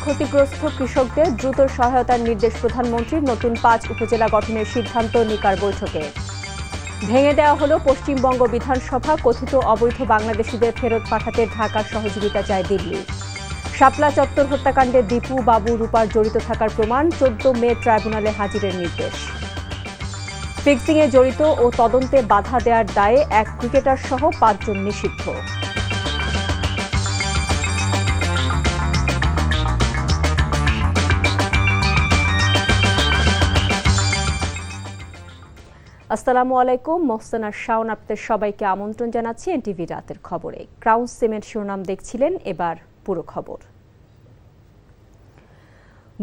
ক্ষতিগ্রস্ত কৃষকদের দ্রুত সহায়তার নির্দেশ প্রধানমন্ত্রীর। নতুন ৫ উপজেলা গঠনের সিদ্ধান্ত নিকার বৈঠকে। ভেঙে দেওয়া হলো পশ্চিমবঙ্গ বিধানসভা। কথিত অবৈধ বাংলাদেশিদের ফেরত পাঠাতে ঢাকার সহযোগিতা চায় দিল্লি। শাপলা চত্বর হত্যাকাণ্ডে দীপু বাবু রূপার জড়িত থাকার প্রমাণ। ১৪ মে ট্রাইব্যুনালে হাজিরের নির্দেশ। ফিক্সিংয়ে জড়িত ও তদন্তে বাধা দেওয়ার দায়ে এক ক্রিকেটার সহ ৫ জন নিষিদ্ধ। আসসালামু আলাইকুম, মোহসেনা শাওন আপনাদের সবাইকে আমন্ত্রণ জানাচ্ছি এনটিভি রাতের খবরে। ক্রাউন সিমেন্ট শিরোনাম দেখছিলেন, এবার পুরো খবর।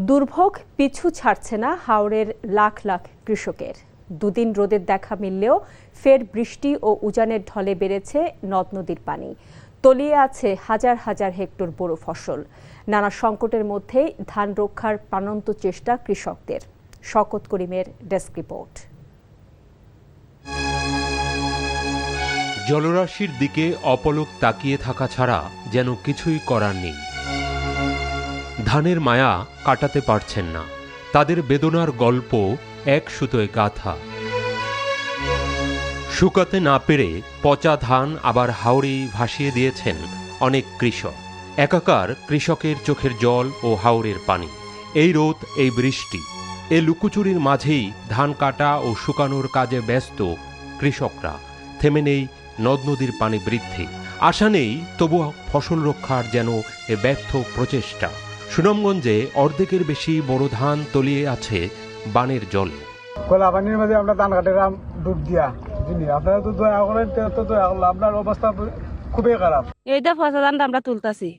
দুর্ভোগ পিছু ছাড়ছে না হাওরের লাখ লাখ কৃষকের। দুদিন রোদের দেখা মিললেও ফের বৃষ্টি ও উজানের ঢলে বেড়েছে নদ নদীর পানি। তলিয়ে আছে হাজার হাজার হেক্টর বোরো ফসল। নানা সংকটের মধ্যেই ধান রক্ষার প্রাণান্ত চেষ্টা কৃষকদের। শওকত করিমের ডেস্ক রিপোর্ট। জলরাশির দিকে অপলক তাকিয়ে থাকা ছাড়া যেন কিছুই করার নেই। ধানের মায়া কাটাতে পারছেন না। তাদের বেদনার গল্প এক সুতোয় গাঁথা। শুকাতে না পেরে পচা ধান আবার হাওরেই ভাসিয়ে দিয়েছেন অনেক কৃষক। একাকার কৃষকের চোখের জল ও হাওরের পানি। এই রোদ, এই বৃষ্টি, এ লুকোচুরির মাঝেই ধান কাটা ও শুকানোর কাজে ব্যস্ত কৃষকরা। থেমে নেই নদ নদীর পানি বৃদ্ধি। আশা নেই, তবু ফসল রক্ষার যেন এ ব্যর্থ প্রচেষ্টা। সুনামগঞ্জে অর্ধেকের বেশি বড় ধান তলিয়ে আছে বানের জলে। কলাপানির মাঝে আমরা ধান কাটিলাম ডুব দিয়া। আপনারা তো দয়া করেন, আপনার অবস্থা খুবই খারাপ। এইটা ফসা ধানটা আমরা তুলতাছি।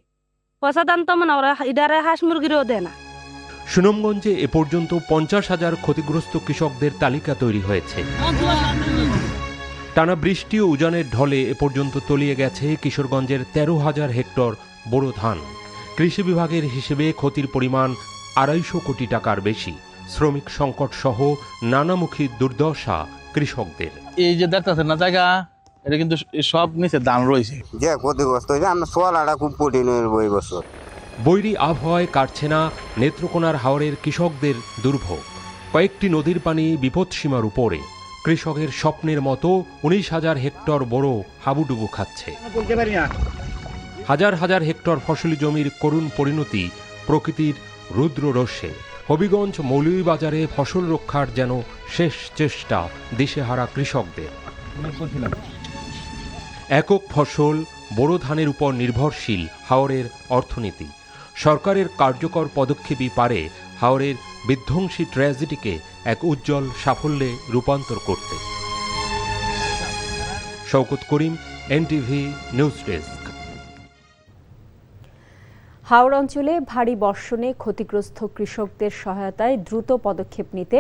ফসা ধান তো মনে ওরা ইদারে হাঁস মুরগিরও দেয় না। সুনামগঞ্জে এ পর্যন্ত ৫০,০০০ ক্ষতিগ্রস্ত কৃষকদের তালিকা তৈরি হয়েছে। টানা বৃষ্টি ও উজানের ঢলে এ পর্যন্ত তলিয়ে গেছে কিশোরগঞ্জের ১৩,০০০ হেক্টর বোরো ধান। কৃষি বিভাগের হিসেবে ক্ষতির পরিমাণ ২৫০ কোটি টাকার বেশি। শ্রমিক সংকট সহ নানামুখী দুর্দশা কৃষকদের। এই যে দেখতেছেন না জায়গা, এটা কিন্তু সব নিচে ধান রয়েছে। যে ক্ষতিগ্রস্ত হয়েছে, আমরা চলাটা খুব কঠিন হয়ে বছর। বৈরী আবহাওয়ায় কাটছে না নেত্রকোনার হাওরের কৃষকদের দুর্ভোগ। কয়েকটি নদীর পানি বিপদসীমার উপরে। কৃষকের স্বপ্নের মতো ১৯,০০০ হেক্টর বড় হাবুডুবু খাচ্ছে। হাজার হাজার হেক্টর ফসলি জমির করুণ পরিণতি প্রকৃতির রুদ্র রোষে। হবিগঞ্জ মৌলভীবাজারে ফসল রক্ষার যেন শেষ চেষ্টা দিশেহারা কৃষকদের। একক ফসল বোরো ধানের উপর নির্ভরশীল হাওরের অর্থনীতি। সরকারের কার্যকর পদক্ষেপই পারে হাওরের বিধ্বংসী ট্র্যাজেডিকে এক উজ্জ্বল সাফল্যে রূপান্তর করতে। শওকত করিম, এনটিভি নিউজ ডেস্ক। হাওড় অঞ্চলে ভারী বর্ষণে ক্ষতিগ্রস্ত কৃষকদের সহায়তায় দ্রুত পদক্ষেপ নিতে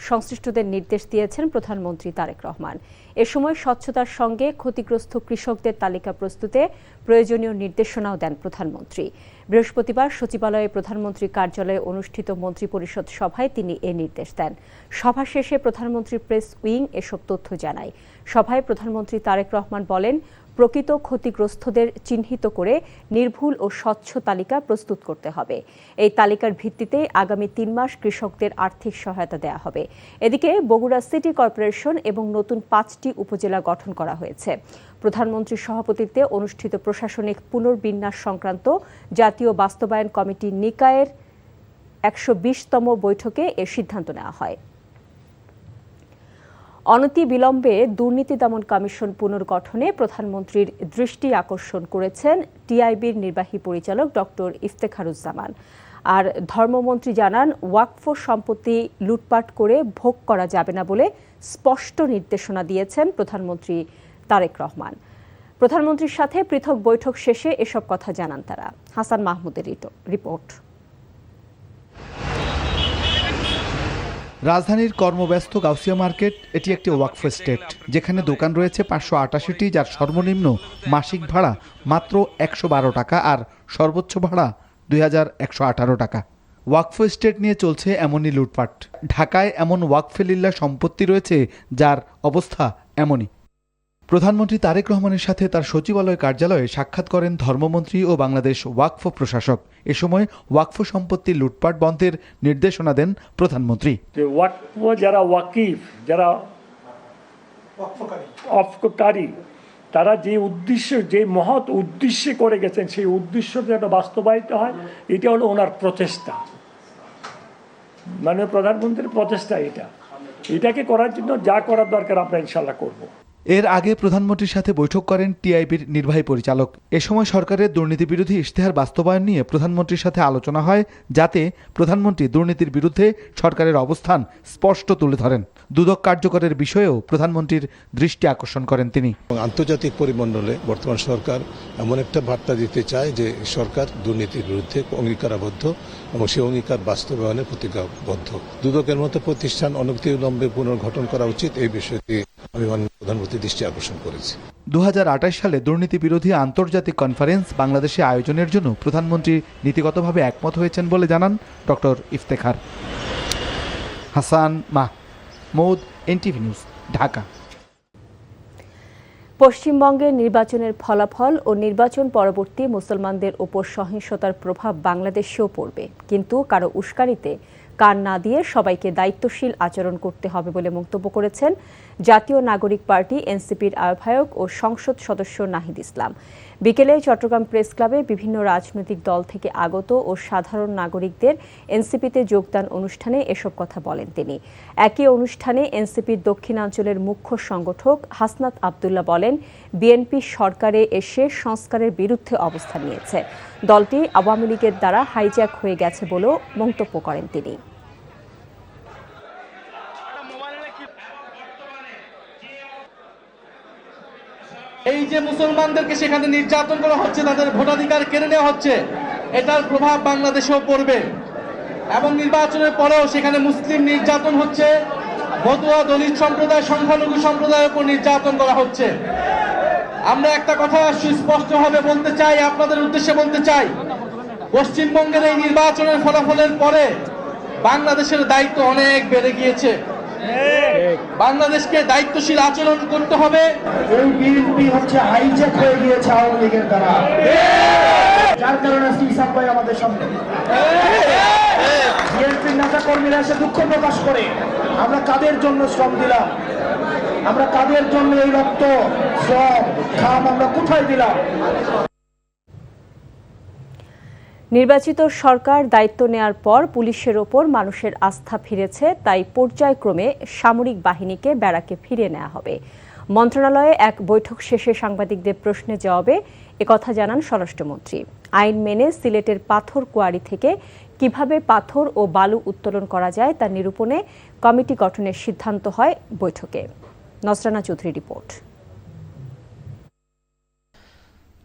সংশ্লিষ্টদের নির্দেশ দিয়েছেন প্রধানমন্ত্রী তারেক রহমান। এ সময় স্বচ্ছতার সঙ্গে ক্ষতিগ্রস্ত কৃষকদের তালিকা প্রস্তুতে প্রয়োজনীয় নির্দেশনাও দেন প্রধানমন্ত্রী। বৃহস্পতিবার সচিবালয়ে প্রধানমন্ত্রীর কার্যালয়ে অনুষ্ঠিত মন্ত্রিপরিষদ সভায় তিনি এ নির্দেশ দেন। সভা শেষে প্রধানমন্ত্রীর প্রেস উইং এসব তথ্য জানায়। সভায় প্রধানমন্ত্রী তারেক রহমান বলেন, প্রকৃত ক্ষতিগ্রস্তদের চিহ্নিত করে নির্ভুল ও স্বচ্ছ তালিকা প্রস্তুত করতে হবে। এই তালিকার ভিত্তিতে আগামী ৩ মাস কৃষকদের আর্থিক সহায়তা দেওয়া হবে। এদিকে বগুড়া সিটি কর্পোরেশন এবং নতুন ৫টি উপজেলা গঠন করা হয়েছে। প্রধানমন্ত্রীর সভাপতিত্বে অনুষ্ঠিত প্রশাসনিক পুনর্বিন্যাস সংক্রান্ত জাতীয় বাস্তবায়ন কমিটি নিকায়ের ১২০তম বৈঠকে এ সিদ্ধান্ত নেওয়া হয়। অনতি বিলম্বে দুর্নীতি দমন কমিশন পুনর্গঠনে প্রধানমন্ত্রীর দৃষ্টি আকর্ষণ করেছেন টিআইবির নির্বাহী পরিচালক ডক্টর ইফতেখারুজ্জামান। আর ধর্মমন্ত্রী জানান, ওয়াকফ সম্পত্তি লুটপাট করে ভোগ করা যাবে না বলে স্পষ্ট নির্দেশনা দিয়েছেন প্রধানমন্ত্রী তারেক রহমান। প্রধানমন্ত্রীর সাথে পৃথক বৈঠক শেষে এসব কথা জানান তারা। হাসান মাহমুদের রিপোর্ট। রাজধানীর কর্মব্যস্ত গাউসিয়া মার্কেট এটি একটি ওয়াকফ এস্টেট, যেখানে দোকান রয়েছে ৫৮৮টি, যার সর্বনিম্ন মাসিক ভাড়া মাত্র ১১২ টাকা আর সর্বোচ্চ ভাড়া ২,১১৮ টাকা। ওয়াকফ এস্টেট নিয়ে চলছে এমনই লুটপাট। ঢাকায় এমন ওয়াকফে লিল্লাহ সম্পত্তি রয়েছে যার অবস্থা এমনই। প্রধানমন্ত্রী তারেক রহমানের সাথে তার সচিবালয় কার্যালয়ে সাক্ষাৎ করেন ধর্মমন্ত্রী ও বাংলাদেশ ওয়াকফ প্রশাসক। এ সময় ওয়াকফ সম্পত্তি লুটপাট বন্ধের নির্দেশনা দেন প্রধানমন্ত্রী। ওয়াকফ যারা ওয়াকিফ, যারা অফকারী, তারা যে উদ্দেশ্য, যে মহৎ উদ্দেশ্যে করে গেছেন, সেই উদ্দেশ্য যেন বাস্তবায়িত হয়, এটা হলো ওনার প্রচেষ্টা, মাননীয় প্রধানমন্ত্রীর প্রচেষ্টা। এটাকে করার জন্য যা করার দরকার আমরা ইনশাল্লাহ করব। এর আগে প্রধানমন্ত্রীর সাথে বৈঠক করেন টিআইবির নির্বাহী পরিচালক। এ সময় সরকারের দুর্নীতি বিরোধী ইশতেহার বাস্তবায়ন নিয়ে প্রধানমন্ত্রীর সাথে আলোচনা হয়, যাতে প্রধানমন্ত্রী দুর্নীতির বিরুদ্ধে সরকারের অবস্থান স্পষ্ট তুলে ধরেন। দুদক কার্যকরের বিষয়েও প্রধানমন্ত্রীর দৃষ্টি আকর্ষণ করেন তিনি। আন্তর্জাতিক পরিমণ্ডলে বর্তমান সরকার এমন একটা বার্তা দিতে চায় যে সরকার দুর্নীতির বিরুদ্ধে অঙ্গীকারাবদ্ধ এবং সেই অঙ্গীকার বাস্তবায়নের প্রতিজ্ঞাবদ্ধ। দুদকের মতো প্রতিষ্ঠান অনতিবিলম্বে পুনর্গঠন করা উচিত, এই বিষয়টি আমি প্রধানমন্ত্রীর দৃষ্টি আকর্ষণ করেছি। 2028 সালে দুর্নীতি বিরোধী আন্তর্জাতিক কনফারেন্স বাংলাদেশে আয়োজনের জন্য প্রধানমন্ত্রী নীতিগতভাবে একমত হয়েছেন বলে জানান doctor Iftekhar. Hasan Mahmud, NTV news, Dhaka. পশ্চিমবঙ্গের নির্বাচনের ফলাফল ও নির্বাচন পরবর্তী মুসলমানদের ওপর সহিংসতার প্রভাব বাংলাদেশেও পড়বে, কিন্তু কারো উস্কানিতে কান না দিয়ে সবাইকে দায়িত্বশীল আচরণ করতে হবে বলে মন্তব্য করেছেন জাতীয় নাগরিক পার্টি এনসিপির আহ্বায়ক ও সংসদ সদস্য নাহিদ ইসলাম। বিকেলে চট্টগ্রাম প্রেস ক্লাবে বিভিন্ন রাজনৈতিক দল থেকে আগত ও সাধারণ নাগরিকদের এনসিপিতে যোগদান অনুষ্ঠানে এসব কথা বলেন তিনি। একই অনুষ্ঠানে এনসিপির দক্ষিণাঞ্চলের মুখ্য সংগঠক হাসনাত আবদুল্লাহ বলেন, বিএনপি সরকারে এসে সংস্কারের বিরুদ্ধে অবস্থান নিয়েছে। দলটি আওয়ামী লীগের দ্বারা হাইজ্যাক হয়ে গেছে বলেও মন্তব্য করেন তিনি। এই যে মুসলমানদেরকে সেখানে নির্যাতন করা হচ্ছে, তাদের ভোটাধিকার কেড়ে নেওয়া হচ্ছে, এটার প্রভাব বাংলাদেশেও পড়বে এবং নির্বাচনের পরেও সেখানে মুসলিম নির্যাতন হচ্ছে, মতুয়া, দলিত সম্প্রদায়, সংখ্যালঘু সম্প্রদায়ের উপর নির্যাতন করা হচ্ছে। আমরা একটা কথা সুস্পষ্টভাবে বলতে চাই, আপনাদের উদ্দেশ্যে বলতে চাই, পশ্চিমবঙ্গের এই নির্বাচনের ফলাফলের পরে বাংলাদেশের দায়িত্ব অনেক বেড়ে গিয়েছে। বাংলাদেশকে দায়িত্বশীল আচরণ করতে হবে। এই বিএনপি হচ্ছে হাইজ্যাক হয়ে গিয়েছে আওয়ামী লীগের দ্বারা, যার কারণে ইসলাম ভাই আমাদের সামনে বিএনপির নেতা কর্মীরা এসে দুঃখ প্রকাশ করে, আমরা কাদের জন্য শ্রম দিলাম, আমরা কাদের জন্য এই রক্ত, শ্রম, ঘাম আমরা কোথায় দিলাম। নির্বাচিত সরকার দায়িত্ব নেয়ার পর পুলিশের ওপর মানুষের আস্থা ফিরেছে, তাই পর্যায়ক্রমে সামরিক বাহিনীকে ব্যারাকে ফিরিয়ে নেওয়া হবে। মন্ত্রণালয়ে এক বৈঠক শেষে সাংবাদিকদের প্রশ্নের জবাবে একথা জানান স্বরাষ্ট্রমন্ত্রী। আইন মেনে সিলেটের পাথর কোয়ারি থেকে কিভাবে পাথর ও বালু উত্তোলন করা যায় তা নিরূপণে কমিটি গঠনের সিদ্ধান্ত হয় বৈঠকে। নসরানা চৌধুরী রিপোর্ট।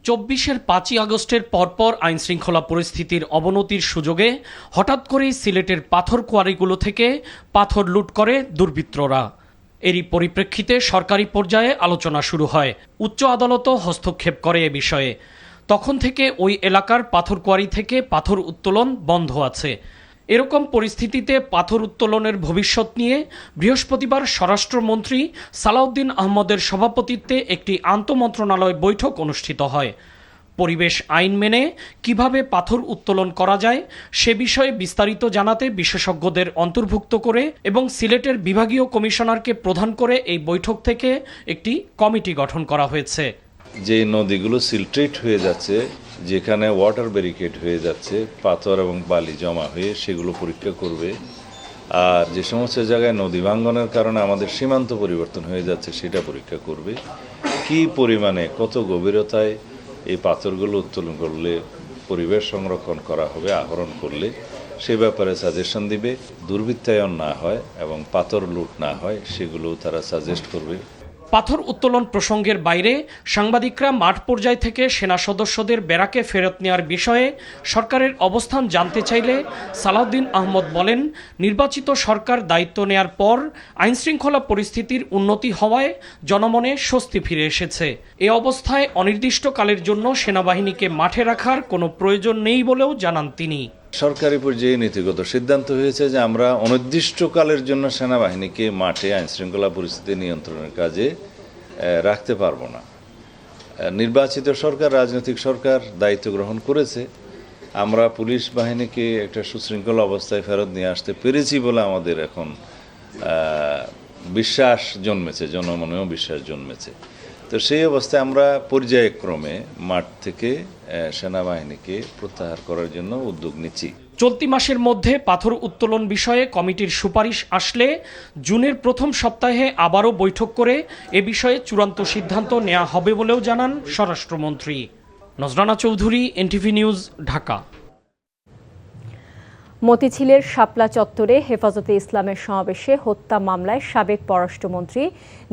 24-এর 5ই আগস্টের পরপর আইনশৃঙ্খলা পরিস্থিতির অবনতির সুযোগে হঠাৎ করেই সিলেটের পাথর কোয়ারিগুলো থেকে পাথর লুট করে দুর্বৃত্তরা। এরই পরিপ্রেক্ষিতে সরকারি পর্যায়ে আলোচনা শুরু হয়। উচ্চ আদালতও হস্তক্ষেপ করে এ বিষয়ে। তখন থেকে ওই এলাকার পাথর কোয়ারি থেকে পাথর উত্তোলন বন্ধ আছে। এরকম পরিস্থিতিতে পাথর উত্তোলনের ভবিষ্যৎ নিয়ে বৃহস্পতিবার স্বরাষ্ট্রমন্ত্রী সালাউদ্দিন আহমদের সভাপতিত্বে একটি আন্তঃমন্ত্রণালয় বৈঠক অনুষ্ঠিত হয়। পরিবেশ আইন মেনে কিভাবে পাথর উত্তোলন করা যায় সে বিষয়ে বিস্তারিত জানাতে বিশেষজ্ঞদের অন্তর্ভুক্ত করে এবং সিলেটের বিভাগীয় কমিশনারকে প্রধান করে এই বৈঠক থেকে একটি কমিটি গঠন করা হয়েছে। যে নদীগুলো সিলট্রেট হয়ে যাচ্ছে, যেখানে ওয়াটার ব্যারিকেড হয়ে যাচ্ছে, পাথর এবং বালি জমা হয়ে সেগুলো পরীক্ষা করবে। আর যে সমস্ত জায়গায় নদী ভাঙ্গনের কারণে আমাদের সীমান্ত পরিবর্তন হয়ে যাচ্ছে সেটা পরীক্ষা করবে। কি পরিমাণে, কত গভীরতায় এই পাথরগুলো উত্তোলন করলে পরিবেশ সংরক্ষণ করা হবে, আহরণ করলে সে ব্যাপারে সাজেশন দিবে। দুর্বৃত্তায়ন না হয় এবং পাথর লুট না হয় সেগুলো তারা সাজেস্ট করবে। পাথর উত্তোলন প্রসঙ্গের বাইরে সাংবাদিকরা মাঠ পর্যায় থেকে সেনা সদস্যদের ব্যারাকে ফেরত নেওয়ার বিষয়ে সরকারের অবস্থান জানতে চাইলে সালাউদ্দিন আহমদ বলেন, নির্বাচিত সরকার দায়িত্ব নেয়ার পর আইনশৃঙ্খলা পরিস্থিতির উন্নতি হওয়ায় জনমনে স্বস্তি ফিরে এসেছে। এ অবস্থায় অনির্দিষ্টকালের জন্য সেনাবাহিনীকে মাঠে রাখার কোনো প্রয়োজন নেই বলেও জানান তিনি। সরকারি পর্যায়ে নীতিগত সিদ্ধান্ত হয়েছে যে আমরা অনির্দিষ্টকালের জন্য সেনাবাহিনীকে মাঠে আইনশৃঙ্খলা পরিস্থিতি নিয়ন্ত্রণের কাজে রাখতে পারবো না। নির্বাচিত সরকার, রাজনৈতিক সরকার দায়িত্ব গ্রহণ করেছে। আমরা পুলিশ বাহিনীকে একটা সুশৃঙ্খল অবস্থায় ফেরত নিয়ে আসতে পেরেছি বলে আমাদের এখন বিশ্বাস জন্মেছে, জনমনেও বিশ্বাস জন্মেছে। তো সেই অবস্থায় আমরা পর্যায়ক্রমে মাঠ থেকে সেনাবাহিনীকে প্রত্যাহার করার জন্য উদ্যোগ নিচ্ছি। চলতি মাসের মধ্যে পাথর উত্তোলন বিষয়ে কমিটির সুপারিশ আসলে জুনের প্রথম সপ্তাহে আবারও বৈঠক করে এ বিষয়ে চূড়ান্ত সিদ্ধান্ত নেওয়া হবে বলেও জানান স্বরাষ্ট্রমন্ত্রী। নজরানা চৌধুরী, এনটিভি নিউজ, ঢাকা। মতিঝিলের শাপলা চত্বরে হেফাজতে ইসলামের সমাবেশে হত্যা মামলায় সাবেক পররাষ্ট্রমন্ত্রী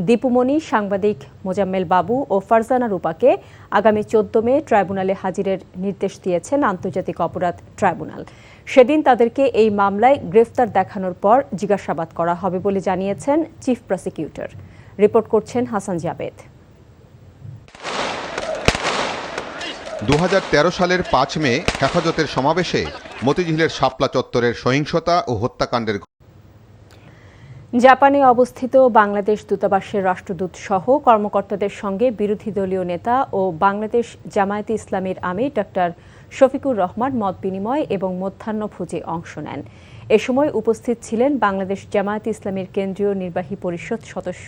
দীপুমণি, সাংবাদিক মোজাম্মেল বাবু ও ফারজানা রূপাকে আগামী 14 মে ট্রাইব্যুনালে হাজিরের নির্দেশ দিয়েছেন আন্তর্জাতিক অপরাধ ট্রাইব্যুনাল। সেদিন তাদেরকে এই মামলায় গ্রেফতার দেখানোর পর জিজ্ঞাসাবাদ করা হবে বলে জানিয়েছেন চিফ প্রসিকিউটর। রিপোর্ট করছেন হাসান জাবেদ। 2013 সালের 5 মে হেফাজতের সমাবেশে মতিঝিলের শাপলা চত্বরের সহিংসতা ও হত্যাকাণ্ডের জাপানে অবস্থিত বাংলাদেশ দূতাবাসের রাষ্ট্রদূত সহ কর্মকর্তাদের সঙ্গে বিরোধী দলীয় নেতা ও বাংলাদেশ জামায়াতে ইসলামীর আমির ডক্টর শফিকুর রহমান মত বিনিময় এবং মধ্যাহ্নভোজে অংশ নেন। এ সময় উপস্থিত ছিলেন বাংলাদেশ জামায়াতে ইসলামীর কেন্দ্রীয় নির্বাহী পরিষদ সদস্য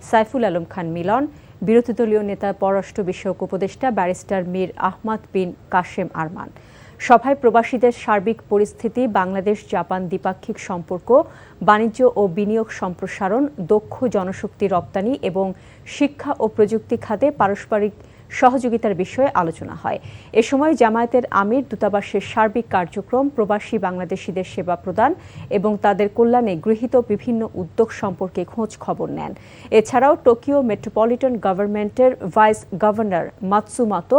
সাইফুল আলম খান মিলন, বিরোধী দলীয় নেতা পররাষ্ট্র বিষয়ক উপদেষ্টা ব্যারিস্টার মীর আহমদ বিন কাশেম আরমান। সভায় প্রবাসীদের সার্বিক পরিস্থিতি, বাংলাদেশ জাপান দ্বিপাক্ষিক সম্পর্ক, বাণিজ্য ও বিনিয়োগ সম্প্রসারণ, দক্ষ জনশক্তি রপ্তানি এবং শিক্ষা ও প্রযুক্তি খাতে পারস্পরিক সহযোগিতার বিষয়ে আলোচনা হয়। এ সময় জামায়াতের আমির দূতাবাসের সার্বিক কার্যক্রম, প্রবাসী বাংলাদেশিদের সেবা প্রদান এবং তাদের কল্যাণে গৃহীত বিভিন্ন উদ্যোগ সম্পর্কে খোঁজ খবর নেন। এছাড়াও টোকিও মেট্রোপলিটন গভর্নমেন্টের ভাইস গভর্নর মাতসুমাতো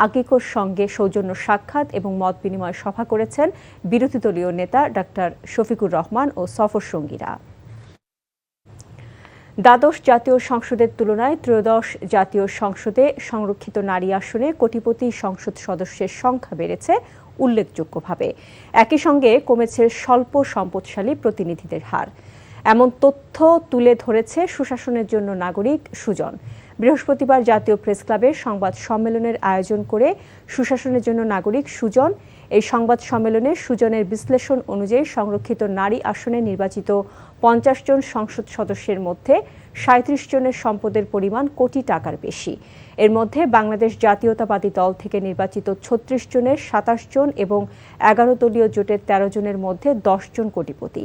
আকিকোর সঙ্গে সৌজন্য সাক্ষাৎ এবং মত বিনিময় সভা করেছেন বিরোধী দলীয় নেতা ডক্টর শফিকুর রহমান ও সফর সঙ্গীরা। দ্বাদশ জাতীয় সংসদের তুলনায় ত্রয়োদশ জাতীয় সংসদে সংরক্ষিত নারী আসনে কোটিপতি সংসদ সদস্যের সংখ্যা বেড়েছে উল্লেখযোগ্যভাবে। একই সঙ্গে কমেছে স্বল্প সম্পদশালী প্রতিনিধিদের হার। এমন তথ্য তুলে ধরেছে সুশাসনের জন্য নাগরিক সুজন। বৃহস্পতিবার জাতীয় প্রেস ক্লাবে সংবাদ সম্মেলনের আয়োজন করে সুশাসনের জন্য নাগরিক সুজন এই সংবাদ সম্মেলনে সুজনের বিশ্লেষণ অনুযায়ী সংরক্ষিত নারী আসনে নির্বাচিত 50 জন সংসদ সদস্যের মধ্যে 37 জনের সম্পদের পরিমাণ কোটি টাকার বেশি। এর মধ্যে বাংলাদেশ জাতীয়তাবাদী দল থেকে নির্বাচিত 36 জনের 27 জন এবং 11 দলীয় জোটের 13 জনের মধ্যে 10 জন কোটিপতি।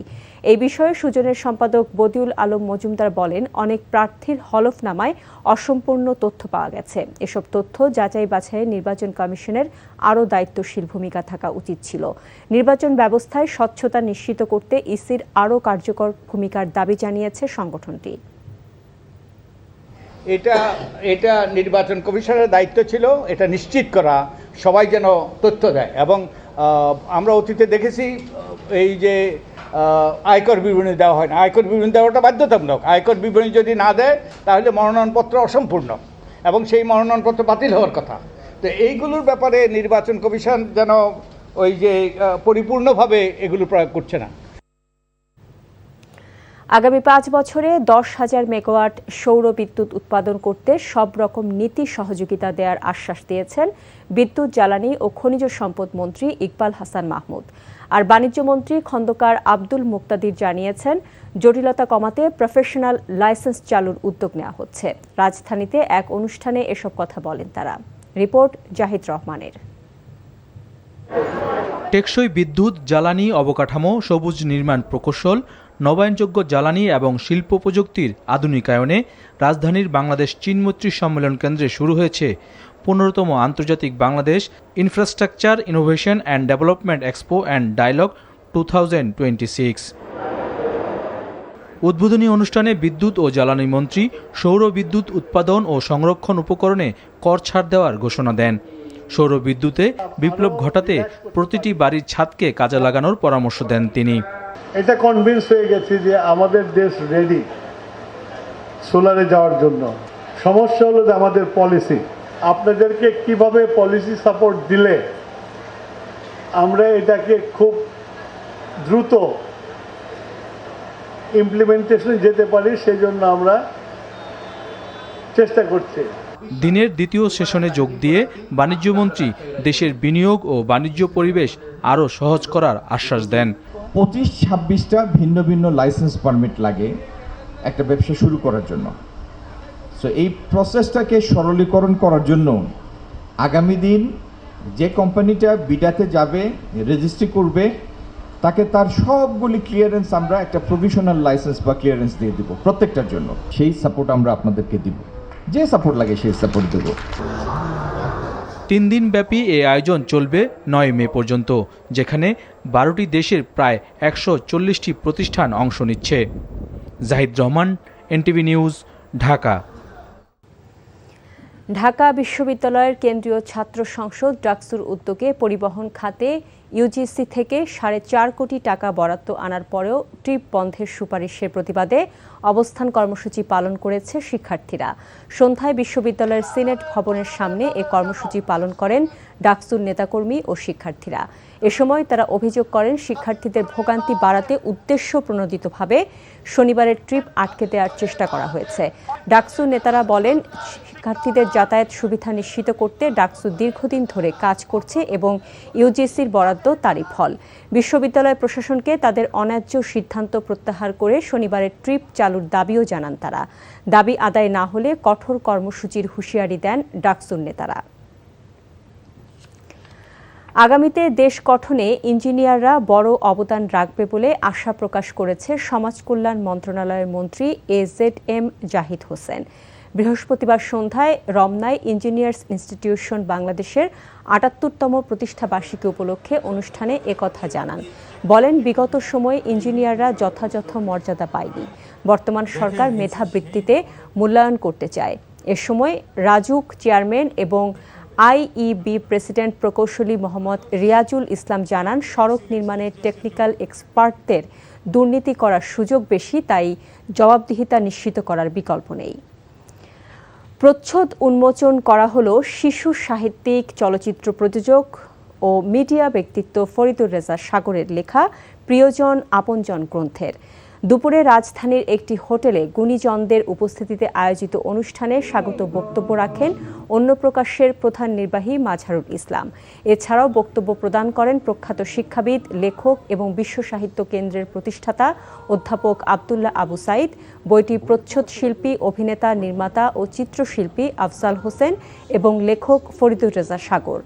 এই বিষয়ে সুজনের সম্পাদক বদিউল আলম মজুমদার বলেন, অনেক প্রার্থীর হলফনামায় অসম্পূর্ণ তথ্য পাওয়া গেছে। এসব তথ্য যাচাই বাছাইয়ে নির্বাচন কমিশনের আরও দায়িত্বশীল ভূমিকা থাকা উচিত ছিল। নির্বাচন ব্যবস্থায় স্বচ্ছতা নিশ্চিত করতে ইসির আরও কার্যকর ভূমিকার দাবি জানিয়েছে সংগঠনটি। এটা নির্বাচন কমিশনের দায়িত্ব ছিল এটা নিশ্চিত করা, সবাই যেন তথ্য দেয়। এবং আমরা অতীতে দেখেছি এই যে আয়কর বিবরণী দেওয়া হয় না, আয়কর বিবরণী দেওয়াটা বাধ্যতামূলক। আয়কর বিবরণী যদি না দেয় তাহলে মনোনয়নপত্র অসম্পূর্ণ এবং সেই মনোনয়নপত্র বাতিল হওয়ার কথা। তো এইগুলোর ব্যাপারে নির্বাচন কমিশন যেন ওই যে পরিপূর্ণভাবে এগুলো প্রয়োগ করছে না। আগামী 5 বছরে 10,000 মেগাওয়াট সৌর বিদ্যুৎ উৎপাদন করতে সব রকম নীতি সহযোগিতা দেওয়ার আশ্বাস দিয়েছেন বিদ্যুৎ, জ্বালানি ও খনিজ সম্পদ মন্ত্রী ইকবাল হাসান মাহমুদ। আর বাণিজ্য মন্ত্রী খন্দকার আব্দুল মুক্তাদির জানিয়েছেন, জটিলতা কমাতে প্রফেশনাল লাইসেন্স চালুর উদ্যোগ নেওয়া হচ্ছে। রাজধানীতে এক অনুষ্ঠানে এসব কথা বলেন তারা। রিপোর্ট জাহিদ রহমানের। টেকসই বিদ্যুৎ, জ্বালানি, অবকাঠামো, সবুজ নির্মাণ প্রকৌশল, নবায়নযোগ্য জ্বালানি এবং শিল্প প্রযুক্তির আধুনিকায়নে রাজধানীর বাংলাদেশ চীন মৈত্রী সম্মেলন কেন্দ্রে শুরু হয়েছে 15তম আন্তর্জাতিক Bangladesh infrastructure innovation and development expo and dialogue 2026। উদ্বোধনী অনুষ্ঠানে বিদ্যুৎ ও জ্বালানি মন্ত্রী সৌর বিদ্যুৎ উৎপাদন ও সংরক্ষণ উপকরণে কর ছাড় দেওয়ার ঘোষণা দেন। সৌর বিদ্যুতে বিপ্লব ঘটাতে প্রতিটি বাড়ির ছাদকে কাজে লাগানোর পরামর্শ দেন তিনি। এটা কনভিন্স হয়ে গেছি যে আমাদের দেশ রেডি সোলারে যাওয়ার জন্য। সমস্যা হলো যে আমাদের পলিসি, আপনাদেরকে কিভাবে পলিসি সাপোর্ট দিলে আমরা এটাকে খুব দ্রুত ইমপ্লিমেন্টেশনে যেতে পারি, সেই জন্য আমরা চেষ্টা করছে। দিনের দ্বিতীয় সেশনে যোগ দিয়ে বাণিজ্যমন্ত্রী দেশের বিনিয়োগ ও বাণিজ্য পরিবেশ আরও সহজ করার আশ্বাস দেন। 25-26টা ভিন্ন ভিন্ন লাইসেন্স পারমিট লাগে একটা ব্যবসা শুরু করার জন্য। সো এই প্রসেসটাকে সরলীকরণ করার জন্য আগামী দিন যে কোম্পানিটা বিডাতে যাবে, রেজিস্ট্রি করবে, তাকে তার সবগুলি ক্লিয়ারেন্স আমরা একটা প্রভিশনাল লাইসেন্স বা ক্লিয়ারেন্স দিয়ে দিব প্রত্যেকটার জন্য। সেই সাপোর্ট আমরা আপনাদেরকে দিব, যে সাপোর্ট লাগে সেই সাপোর্ট দেব। 3 দিন ব্যাপী এই আয়োজন চলবে 9 মে পর্যন্ত, যেখানে 12টি দেশের প্রায় 140টি প্রতিষ্ঠান অংশ নিচ্ছে। Zahid Rahman, NTV news, Dhaka. ঢাকা বিশ্ববিদ্যালয়ের কেন্দ্রীয় ছাত্র সংসদ ডাকসুর উদ্যোগে পরিবহন খাতে ইউজিসি থেকে 4.5 কোটি টাকা বরাদ্দ আনার পরেও ট্রিপ বন্ধের সুপারিশের প্রতিবাদে অবস্থান কর্মসূচি পালন করেছে শিক্ষার্থীরা। সন্ধ্যায় বিশ্ববিদ্যালয়ের সিনেট ভবনের সামনে এ কর্মসূচি পালন করেন ডাকসুর নেতাকর্মী ও শিক্ষার্থীরা। এ সময় তারা অভিযোগ করেন শিক্ষার্থীদের ভোগান্তি বাড়াতে উদ্দেশ্যপ্রণোদিতভাবে শনিবারের ট্রিপ আটকে দেওয়ার চেষ্টা করা হয়েছে। ডাকসুর নেতারা বলেন, শিক্ষার্থীদের যাতায়াত সুবিধা নিশ্চিত করতে ডাকসু দীর্ঘদিন ধরে কাজ করছে এবং ইউজিসির বরাদ্দ তারই ফল। বিশ্ববিদ্যালয় প্রশাসনকে তাদের অন্যায্য সিদ্ধান্ত প্রত্যাহার করে শনিবারের ট্রিপ চালুর দাবিও জানান তারা। দাবি আদায় না হলে কঠোর কর্মসূচির হুঁশিয়ারি দেন ডাকসুর নেতারা। আগামীতে দেশ গঠনে ইঞ্জিনিয়াররা বড় অবদান রাখবে বলে আশা প্রকাশ করেছে সমাজ কল্যাণ মন্ত্রণালয়ের মন্ত্রী AZM জাহিদ হোসেন। বৃহস্পতিবার সন্ধ্যায় রমনায় ইঞ্জিনিয়ার্স ইনস্টিটিউশন বাংলাদেশের ৭৮তম প্রতিষ্ঠাবার্ষিকী উপলক্ষে অনুষ্ঠানে একথা জানান। বলেন, বিগত সময়ে ইঞ্জিনিয়াররা যথাযথ মর্যাদা পায়নি। বর্তমান সরকার মেধাবৃত্তিতে মূল্যায়ন করতে চায়। এ সময় রাজুক চেয়ারম্যান এবং IEB প্রেসিডেন্ট প্রকৌশলী মোহাম্মদ রিয়াজুল ইসলাম জানান, সড়ক নির্মাণের টেকনিক্যাল এক্সপার্টদের দুর্নীতি করার সুযোগ বেশি, তাই জবাবদিহিতা নিশ্চিত করার বিকল্প নেই। প্রচ্ছদ উন্মোচন করা হলো শিশু সাহিত্যিক, চলচ্চিত্র প্রযোজক ও মিডিয়া ব্যক্তিত্ব ফরিদুর রেজা সাগরের লেখা প্রিয়জন আপনজন গ্রন্থের। দুপুরে রাজধানীর একটি হোটেলে গুণীজনদের উপস্থিতিতে আয়োজিত অনুষ্ঠানে স্বাগত বক্তব্য রাখেন অন্য প্রকাশের প্রধান নির্বাহী মাজহারুল ইসলাম। এছাড়াও বক্তব্য প্রদান করেন প্রখ্যাত শিক্ষাবিদ, লেখক এবং বিশ্ব সাহিত্য কেন্দ্রের প্রতিষ্ঠাতা অধ্যাপক আব্দুল্লাহ আবু সাইদ, বইটির প্রচ্ছদ শিল্পী, অভিনেতা, নির্মাতা ও চিত্রশিল্পী আফজাল হোসেন এবং লেখক ফরিদুর রেজা সাগর।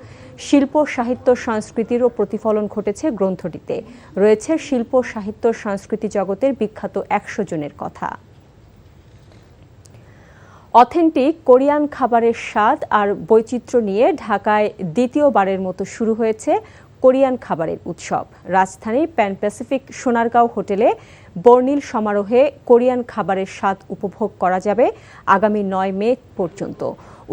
শিল্প, সাহিত্য, সংস্কৃতিরও প্রতিফলন ঘটেছে গ্রন্থটিতে। রয়েছে শিল্প, সাহিত্য, সংস্কৃতি জগতের বিখ্যাত 100 জনের কথা। অথেন্টিক কোরিয়ান খাবারের স্বাদ আর বৈচিত্র্য নিয়ে ঢাকায় দ্বিতীয়বারের মতো শুরু হয়েছে কোরিয়ান খাবারের উৎসব। রাজধানীর প্যান প্যাসিফিক সোনারগাঁও হোটেলে বর্ণিল সমারোহে কোরিয়ান খাবারের স্বাদ উপভোগ করা যাবে আগামী 9 মে পর্যন্ত।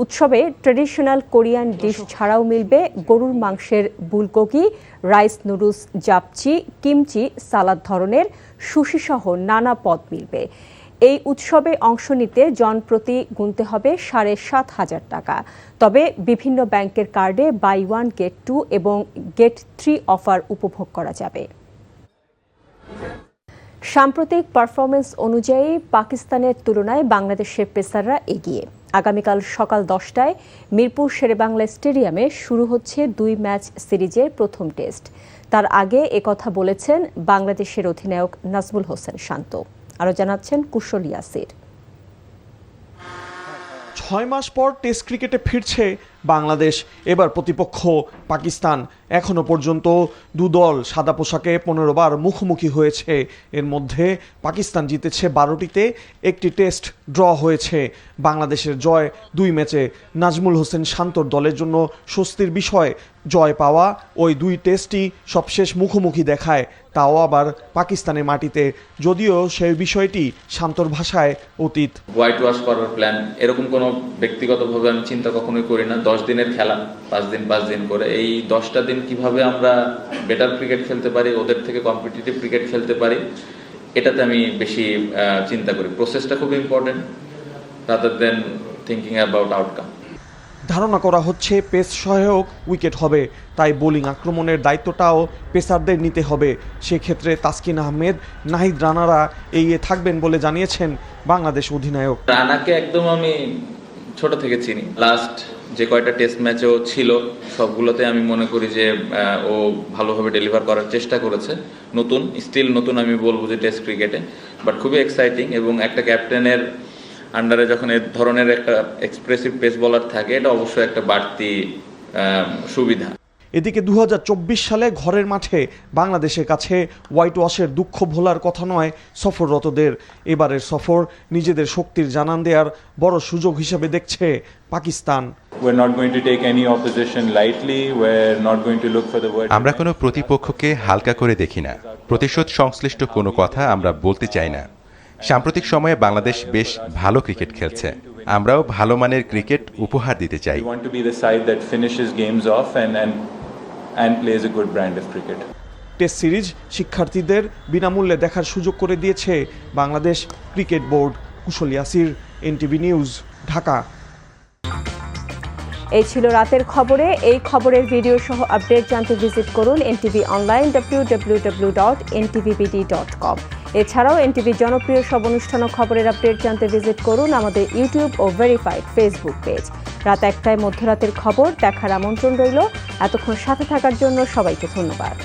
উৎসবে ট্র্যাডিশনাল কোরিয়ান ডিশ ছাড়াও মিলবে গরুর মাংসের বুলগোগি, রাইস নুডলস, জাপচি, কিমচি, সালাদ ধরনের সুশি সহ নানা পদ মিলবে। এই উৎসবে অংশ নিতে জনপ্রতি গুনতে হবে 7,500 টাকা। তবে বিভিন্ন ব্যাংকের কার্ডে বাই 1 গেট 2 এবং গেট 3 অফার উপভোগ করা যাবে। সাম্প্রতিক পারফরমেন্স অনুযায়ী পাকিস্তানের তুলনায় বাংলাদেশের পেসাররা এগিয়ে। আগামীকাল সকাল 10টায় মিরপুর শেরেবাংলা স্টেডিয়ামে শুরু হচ্ছে 2 ম্যাচ সিরিজের প্রথম টেস্ট। তার আগে একথা বলেছেন বাংলাদেশের অধিনায়ক নাজমুল হোসেন শান্ত। আরও জানাচ্ছেন কুশল ইয়াসির। 6 মাস পর টেস্ট ক্রিকেটে ফিরছে বাংলাদেশ। এবার প্রতিপক্ষ পাকিস্তান। এখনো পর্যন্ত দু দল সাদা পোশাকে 15 বার মুখোমুখি হয়েছে। এর মধ্যে পাকিস্তান জিতেছে 12টিতে, একটি টেস্ট ড্র হয়েছে। বাংলাদেশের জয় 2 ম্যাচে। নাজমুল হোসেন শান্তর দলের জন্য স্বস্তির বিষয় জয় পাওয়া। ওই 2 টেস্টই সবশেষ মুখোমুখি দেখায়, তাও আবার পাকিস্তানের মাটিতে, যদিও সেই বিষয়টি শান্তর ভাষায় অতীত। হোয়াইট ওয়াশ করার প্ল্যান এরকম কোনো ব্যক্তিগতভাবে আমি চিন্তা কখনোই করি না। 10 দিনের খেলা, 5 দিন করে, এই 10টা দিন কিভাবে আমরা বেটার ক্রিকেট খেলতে পারি, ওদের থেকে কম্পিটিটিভ ক্রিকেট খেলতে পারি, এটাতে আমি বেশি চিন্তা করি। প্রসেসটা খুব important rather than thinking about outcome. ধারণা করা হচ্ছে পেস সহায়ক উইকেট হবে, তাই বোলিং আক্রমণের দায়িত্বটাও পেসারদের নিতে হবে। সেক্ষেত্রে তাসকিন আহমেদ, নাহিদ রানারা এগিয়ে থাকবেন বলে জানিয়েছেন বাংলাদেশ অধিনায়ক। রানাকে একদম আমি ছোট থেকে চিনি। লাস্ট যে কয়টা টেস্ট ম্যাচও ছিল সবগুলোতে আমি মনে করি যে ও ভালোভাবে ডেলিভার করার চেষ্টা করেছে। স্টিল নতুন আমি বলবো যে টেস্ট ক্রিকেটে, বাট খুবই এক্সাইটিং। এবং একটা ক্যাপ্টেনের আন্ডারে যখন এ ধরনের একটা এক্সপ্রেসিভ পেস বোলার থাকে, এটা অবশ্যই একটা বাড়তি সুবিধা। এদিকে 2024 সালে ঘরের মাঠে বাংলাদেশের কাছে হোয়াইট ওয়াশের দুঃখ ভোলার কথা নয় সফররতদের। এবারের সফর নিজেদের শক্তির জানান দেওয়ার বড় সুযোগ হিসেবে দেখছে পাকিস্তান। আমরা কোনো প্রতিপক্ষকে হালকা করে দেখি না। প্রতিশোধ সংশ্লিষ্ট কোনো কথা আমরা বলতে চাই না। সাম্প্রতিক সময়ে বাংলাদেশ বেশ ভালো ক্রিকেট খেলছে, আমরাও ভালো মানের ক্রিকেট উপহার দিতে চাই। টেস্ট সিরিজ শিক্ষার্থীদের বিনামূল্যে দেখার সুযোগ করে দিয়েছে বাংলাদেশ ক্রিকেট বোর্ড। কুশল ইয়াসির, NTV নিউজ, ঢাকা। এই ছিল রাতের খবরে। এই খবরের ভিডিও সহ আপডেট জানতে ভিজিট করুন NTV অনলাইন www.ntvbd.com। এছাড়াও NTV জনপ্রিয় সব অনুষ্ঠান ও খবরের আপডেট জানতে ভিজিট করুন আমাদের ইউটিউব ও ভেরিফাইড ফেসবুক পেজ। রাত 1টায় মধ্যরাতের খবর দেখার আমন্ত্রণ রইল। এতক্ষণ সাথে থাকার জন্য সবাইকে ধন্যবাদ।